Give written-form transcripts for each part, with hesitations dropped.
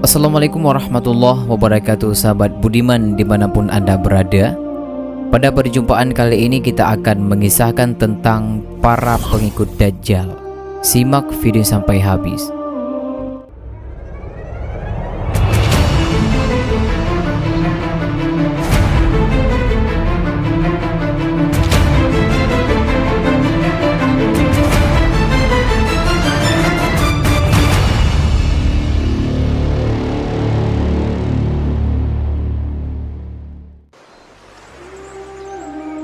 Assalamualaikum warahmatullahi wabarakatuh, sahabat budiman dimanapun Anda berada. Pada perjumpaan kali ini kita akan mengisahkan tentang para pengikut Dajjal. Simak video sampai habis.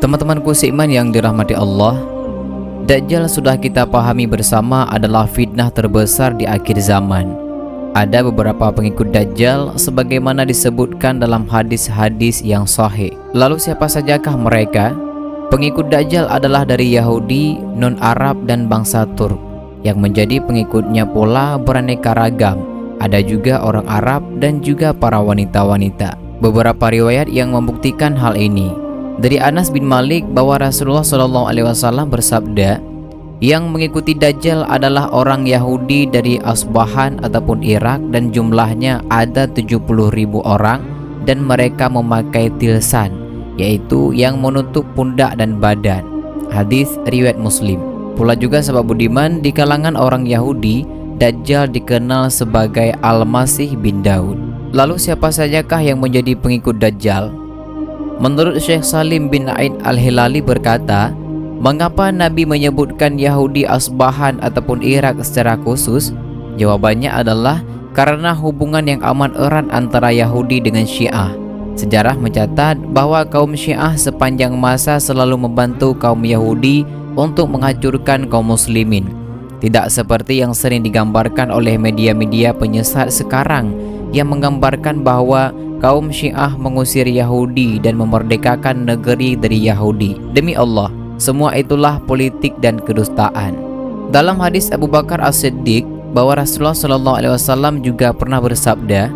Teman-temanku seiman yang dirahmati Allah, Dajjal sudah kita pahami bersama adalah fitnah terbesar di akhir zaman. Ada beberapa pengikut Dajjal sebagaimana disebutkan dalam hadis-hadis yang sahih. Lalu siapa sajakah mereka? Pengikut Dajjal adalah dari Yahudi, non-Arab dan bangsa Turk. Yang menjadi pengikutnya pula beraneka ragam. Ada juga orang Arab dan juga para wanita-wanita. Beberapa riwayat yang membuktikan hal ini. Dari Anas bin Malik bahwa Rasulullah SAW bersabda, yang mengikuti Dajjal adalah orang Yahudi dari Asbahan ataupun Irak dan jumlahnya ada 70.000 orang dan mereka memakai tilsan, yaitu yang menutup pundak dan badan. Hadis riwayat Muslim. Pula juga sahabat budiman, di kalangan orang Yahudi, Dajjal dikenal sebagai Al-Masih bin Daud. Lalu siapa sajakah yang menjadi pengikut Dajjal? Menurut Syekh Salim bin Aid Al-Hilali berkata, mengapa Nabi menyebutkan Yahudi Asbahan ataupun Irak secara khusus? Jawabannya adalah karena hubungan yang amat erat antara Yahudi dengan Syiah. Sejarah mencatat bahwa kaum Syiah sepanjang masa selalu membantu kaum Yahudi untuk menghancurkan kaum muslimin. Tidak seperti yang sering digambarkan oleh media-media penyesat sekarang yang menggambarkan bahwa kaum Syiah mengusir Yahudi dan memerdekakan negeri dari Yahudi. Demi Allah, semua itulah politik dan kedustaan. Dalam hadis Abu Bakar As-Siddiq bahwa Rasulullah SAW juga pernah bersabda,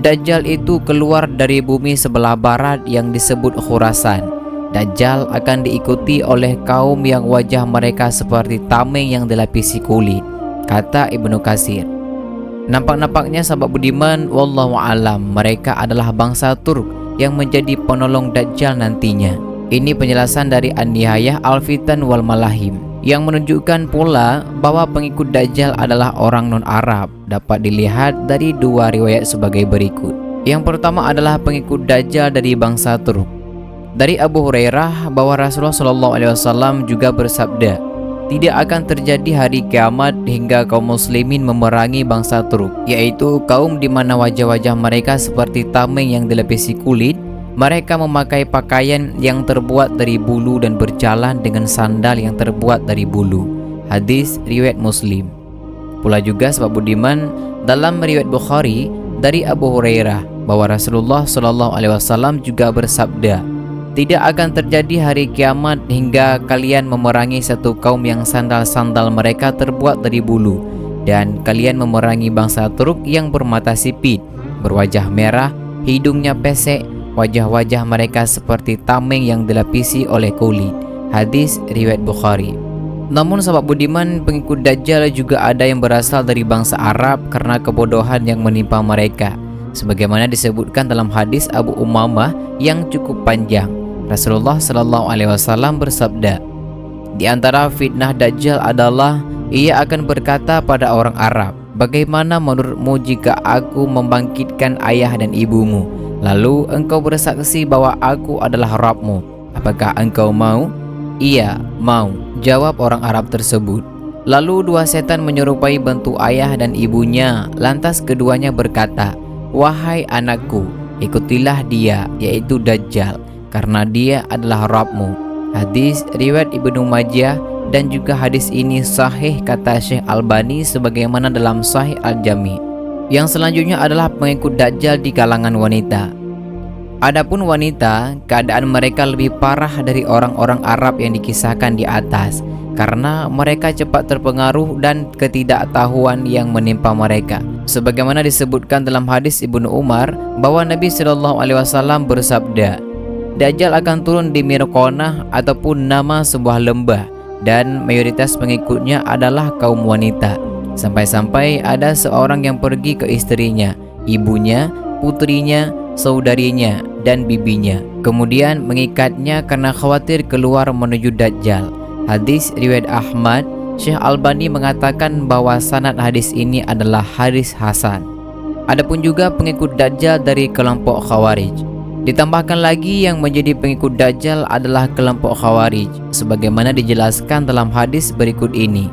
Dajjal itu keluar dari bumi sebelah barat yang disebut Khurasan. Dajjal akan diikuti oleh kaum yang wajah mereka seperti tameng yang dilapisi kulit, kata Ibnu Katsir. Nampak-nampaknya sahabat budiman, wallahu alam, mereka adalah bangsa Turk yang menjadi penolong Dajjal nantinya. Ini penjelasan dari An-Nihayah Al-Fitan wal Malahim yang menunjukkan pula bahwa pengikut Dajjal adalah orang non-Arab. Dapat dilihat dari dua riwayat sebagai berikut. Yang pertama adalah pengikut Dajjal dari bangsa Turk. Dari Abu Hurairah bahwa Rasulullah SAW juga bersabda, tidak akan terjadi hari kiamat hingga kaum muslimin memerangi bangsa Turk, yaitu kaum di mana wajah-wajah mereka seperti tameng yang dilapisi kulit. Mereka memakai pakaian yang terbuat dari bulu dan berjalan dengan sandal yang terbuat dari bulu. Hadis riwayat Muslim. Pula juga sahabat budiman, dalam riwayat Bukhari dari Abu Hurairah bahwa Rasulullah SAW juga bersabda, tidak akan terjadi hari kiamat hingga kalian memerangi satu kaum yang sandal-sandal mereka terbuat dari bulu, dan kalian memerangi bangsa Turk yang bermata sipit, berwajah merah, hidungnya pesek, wajah-wajah mereka seperti tameng yang dilapisi oleh kulit. Hadis riwayat Bukhari. Namun sahabat budiman, pengikut Dajjal juga ada yang berasal dari bangsa Arab karena kebodohan yang menimpa mereka, sebagaimana disebutkan dalam hadis Abu Umamah yang cukup panjang. Rasulullah SAW bersabda, di antara fitnah Dajjal adalah ia akan berkata pada orang Arab, bagaimana menurutmu jika aku membangkitkan ayah dan ibumu, lalu engkau bersaksi bahwa aku adalah Rabbmu, apakah engkau mau? Iya, mau, jawab orang Arab tersebut. Lalu dua setan menyerupai bentuk ayah dan ibunya, lantas keduanya berkata, wahai anakku, ikutilah dia, yaitu Dajjal, karena dia adalah Rabbmu. Hadis riwayat Ibnu Majah, dan juga hadis ini sahih kata Syekh Albani sebagaimana dalam Sahih Al-Jami. Yang selanjutnya adalah pengikut Dajjal di kalangan wanita. Adapun wanita, keadaan mereka lebih parah dari orang-orang Arab yang dikisahkan di atas, karena mereka cepat terpengaruh dan ketidaktahuan yang menimpa mereka. Sebagaimana disebutkan dalam hadis Ibnu Umar bahwa Nabi SAW bersabda, Dajjal akan turun di Mirqonah ataupun nama sebuah lembah, dan mayoritas pengikutnya adalah kaum wanita. Sampai-sampai ada seorang yang pergi ke istrinya, ibunya, putrinya, saudarinya, dan bibinya. Kemudian mengikatnya karena khawatir keluar menuju Dajjal. Hadis riwayat Ahmad. Syekh Albani mengatakan bahwa sanad hadis ini adalah hadis hasan. Adapun juga pengikut Dajjal dari kelompok Khawarij. Ditambahkan lagi yang menjadi pengikut Dajjal adalah kelompok Khawarij, sebagaimana dijelaskan dalam hadis berikut ini.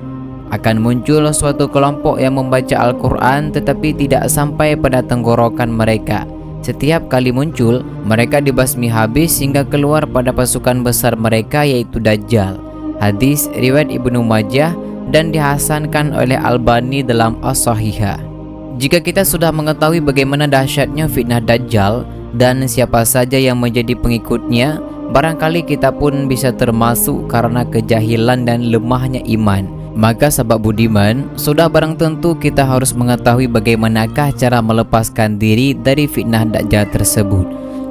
Akan muncul suatu kelompok yang membaca Al-Quran tetapi tidak sampai pada tenggorokan mereka. Setiap kali muncul, mereka dibasmi habis hingga keluar pada pasukan besar mereka, yaitu Dajjal. Hadis riwayat Ibnu Majah dan dihasankan oleh Albani dalam As-Sahihah. Jika kita sudah mengetahui bagaimana dahsyatnya fitnah Dajjal dan siapa saja yang menjadi pengikutnya, barangkali kita pun bisa termasuk karena kejahilan dan lemahnya iman. Maka sahabat budiman, sudah barang tentu kita harus mengetahui bagaimanakah cara melepaskan diri dari fitnah Dajjal tersebut.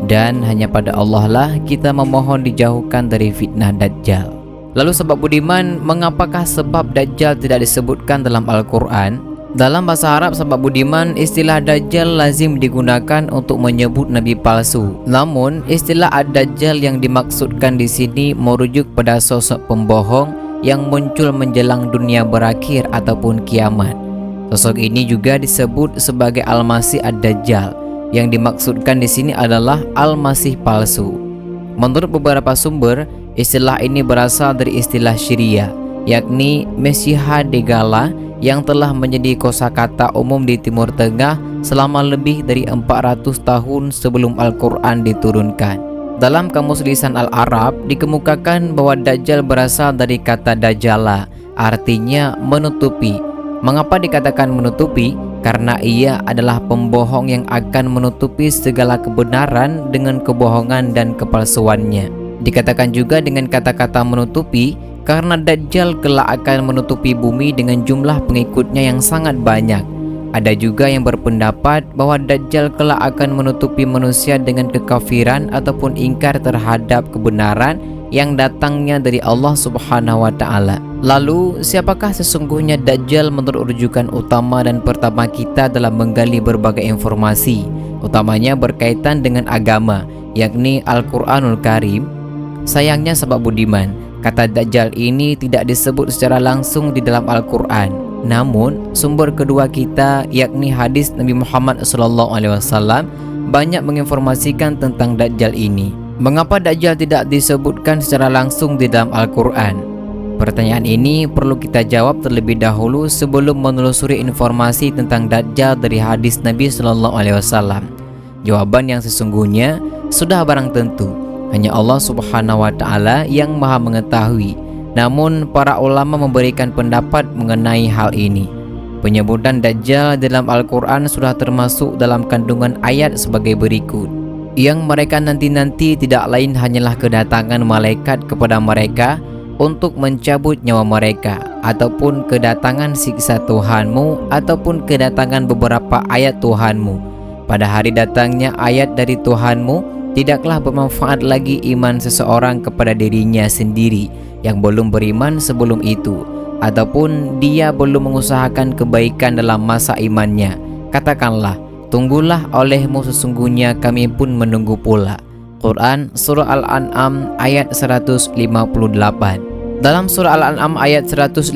Dan hanya pada Allah lah kita memohon dijauhkan dari fitnah Dajjal. Lalu sahabat budiman, mengapakah sebab Dajjal tidak disebutkan dalam Al-Quran? Dalam bahasa Arab sahabat budiman, istilah Dajjal lazim digunakan untuk menyebut nabi palsu. Namun, istilah Ad-Dajjal yang dimaksudkan di sini merujuk pada sosok pembohong yang muncul menjelang dunia berakhir ataupun kiamat. Sosok ini juga disebut sebagai Al-Masih Ad-Dajjal. Yang dimaksudkan di sini adalah Al-Masih palsu. Menurut beberapa sumber, istilah ini berasal dari istilah Syria, yakni Mesiha Degala, yang telah menjadi kosakata umum di Timur Tengah selama lebih dari 400 tahun sebelum Al-Quran diturunkan. Dalam Kamus Lisan Al-Arab dikemukakan bahwa Dajjal berasal dari kata Dajjala, artinya menutupi. Mengapa dikatakan menutupi? Karena ia adalah pembohong yang akan menutupi segala kebenaran dengan kebohongan dan kepalsuannya. Dikatakan juga dengan kata-kata menutupi karena Dajjal kelak akan menutupi bumi dengan jumlah pengikutnya yang sangat banyak. Ada juga yang berpendapat bahwa Dajjal kelak akan menutupi manusia dengan kekafiran ataupun ingkar terhadap kebenaran yang datangnya dari Allah Subhanahu wa Ta'ala. Lalu, siapakah sesungguhnya Dajjal menurut rujukan utama dan pertama kita dalam menggali berbagai informasi, utamanya berkaitan dengan agama, yakni Al-Quranul Karim? Sayangnya sahabat budiman, kata Dajjal ini tidak disebut secara langsung di dalam Al-Quran. Namun, sumber kedua kita, yakni hadis Nabi Muhammad SAW, banyak menginformasikan tentang Dajjal ini. Mengapa Dajjal tidak disebutkan secara langsung di dalam Al-Quran? Pertanyaan ini perlu kita jawab terlebih dahulu sebelum menelusuri informasi tentang Dajjal dari hadis Nabi SAW. Jawaban yang sesungguhnya sudah barang tentu, hanya Allah Subhanahu wa Ta'ala yang Maha mengetahui. Namun para ulama memberikan pendapat mengenai hal ini. Penyebutan Dajjal dalam Al-Quran sudah termasuk dalam kandungan ayat sebagai berikut. Yang mereka nanti-nanti tidak lain hanyalah kedatangan malaikat kepada mereka untuk mencabut nyawa mereka, ataupun kedatangan siksa Tuhanmu, ataupun kedatangan beberapa ayat Tuhanmu. Pada hari datangnya ayat dari Tuhanmu, tidaklah bermanfaat lagi iman seseorang kepada dirinya sendiri yang belum beriman sebelum itu, ataupun dia belum mengusahakan kebaikan dalam masa imannya. Katakanlah, tunggulah olehmu, sesungguhnya kami pun menunggu pula. Quran Surah Al-An'am ayat 158. Dalam Surah Al-An'am ayat 158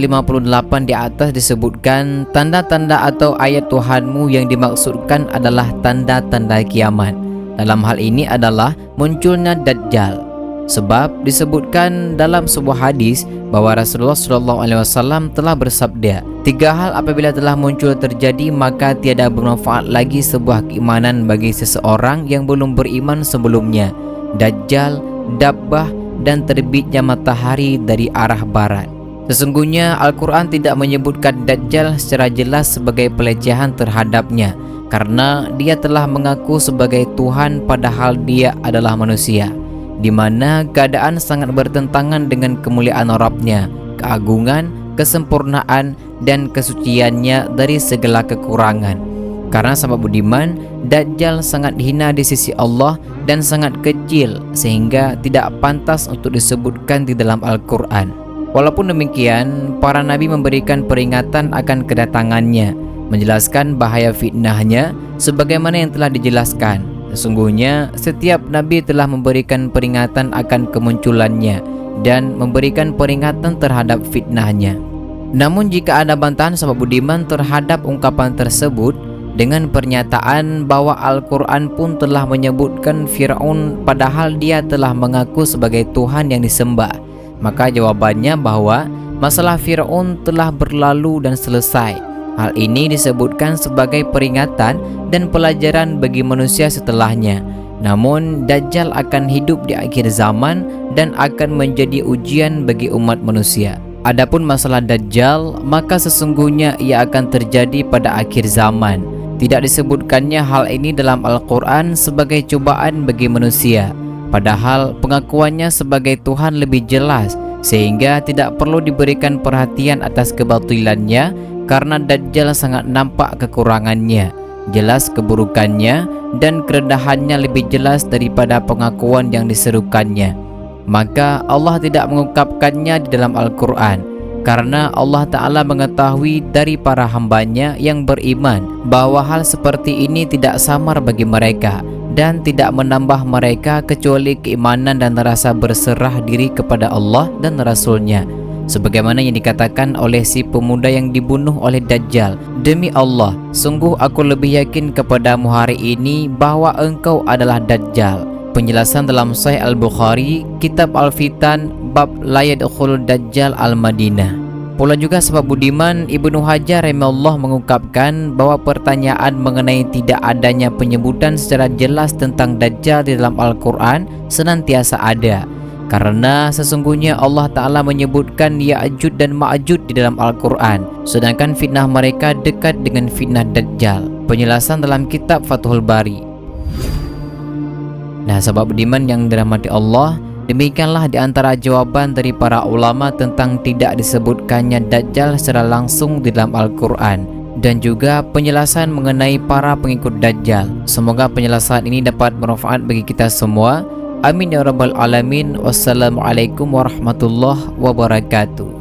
di atas disebutkan tanda-tanda atau ayat Tuhanmu yang dimaksudkan adalah tanda-tanda kiamat. Dalam hal ini adalah munculnya Dajjal. Sebab disebutkan dalam sebuah hadis bahwa Rasulullah SAW telah bersabda, 3 hal apabila telah muncul terjadi maka tiada bermanfaat lagi sebuah keimanan bagi seseorang yang belum beriman sebelumnya: Dajjal, Dabbah, dan terbitnya matahari dari arah barat. Sesungguhnya Al-Quran tidak menyebutkan Dajjal secara jelas sebagai pelecehan terhadapnya, karena dia telah mengaku sebagai Tuhan padahal dia adalah manusia, di mana keadaan sangat bertentangan dengan kemuliaan Rabb-Nya, keagungan, kesempurnaan, dan kesuciannya dari segala kekurangan. Karena sahabat budiman, Dajjal sangat hina di sisi Allah dan sangat kecil sehingga tidak pantas untuk disebutkan di dalam Al-Quran. Walaupun demikian, para nabi memberikan peringatan akan kedatangannya. menjelaskan bahaya fitnahnya sebagaimana yang telah dijelaskan. Sesungguhnya setiap nabi telah memberikan peringatan akan kemunculannya dan memberikan peringatan terhadap fitnahnya. Namun jika ada bantahan sahabat budiman terhadap ungkapan tersebut dengan pernyataan bahwa Al-Quran pun telah menyebutkan Fir'aun padahal dia telah mengaku sebagai Tuhan yang disembah, maka jawabannya bahwa masalah Fir'aun telah berlalu dan selesai. Hal ini disebutkan sebagai peringatan dan pelajaran bagi manusia setelahnya. Namun Dajjal akan hidup di akhir zaman dan akan menjadi ujian bagi umat manusia. Adapun masalah Dajjal, maka sesungguhnya ia akan terjadi pada akhir zaman. Tidak disebutkannya hal ini dalam Al-Quran sebagai cobaan bagi manusia, padahal pengakuannya sebagai Tuhan lebih jelas, sehingga tidak perlu diberikan perhatian atas kebatilannya, karena Dajjal sangat nampak kekurangannya, jelas keburukannya, dan kerendahannya lebih jelas daripada pengakuan yang diserukannya. Maka Allah tidak mengungkapkannya di dalam Al-Quran, karena Allah Ta'ala mengetahui dari para hambanya yang beriman bahwa hal seperti ini tidak samar bagi mereka dan tidak menambah mereka kecuali keimanan dan rasa berserah diri kepada Allah dan Rasul-Nya. Sebagaimana yang dikatakan oleh si pemuda yang dibunuh oleh Dajjal, "Demi Allah, sungguh aku lebih yakin kepadamu hari ini bahwa engkau adalah Dajjal." Penjelasan dalam Sahih Al-Bukhari, Kitab Al-Fitan, bab la yadkhulud Dajjal Al-Madinah. Pula juga sahabat budiman, Ibnu Hajar rahimahullah mengungkapkan bahwa pertanyaan mengenai tidak adanya penyebutan secara jelas tentang Dajjal di dalam Al-Quran senantiasa ada, karena sesungguhnya Allah Ta'ala menyebutkan Ya'jud dan Ma'jud di dalam Al-Quran, sedangkan fitnah mereka dekat dengan fitnah Dajjal. Penjelasan dalam kitab Fathul Bari. Nah sahabat budiman yang dirahmati Allah, demikianlah di antara jawaban dari para ulama tentang tidak disebutkannya Dajjal secara langsung di dalam Al-Quran, dan juga penjelasan mengenai para pengikut Dajjal. Semoga penjelasan ini dapat bermanfaat bagi kita semua. Amin ya rabbal alamin. Wassalamualaikum warahmatullahi wabarakatuh.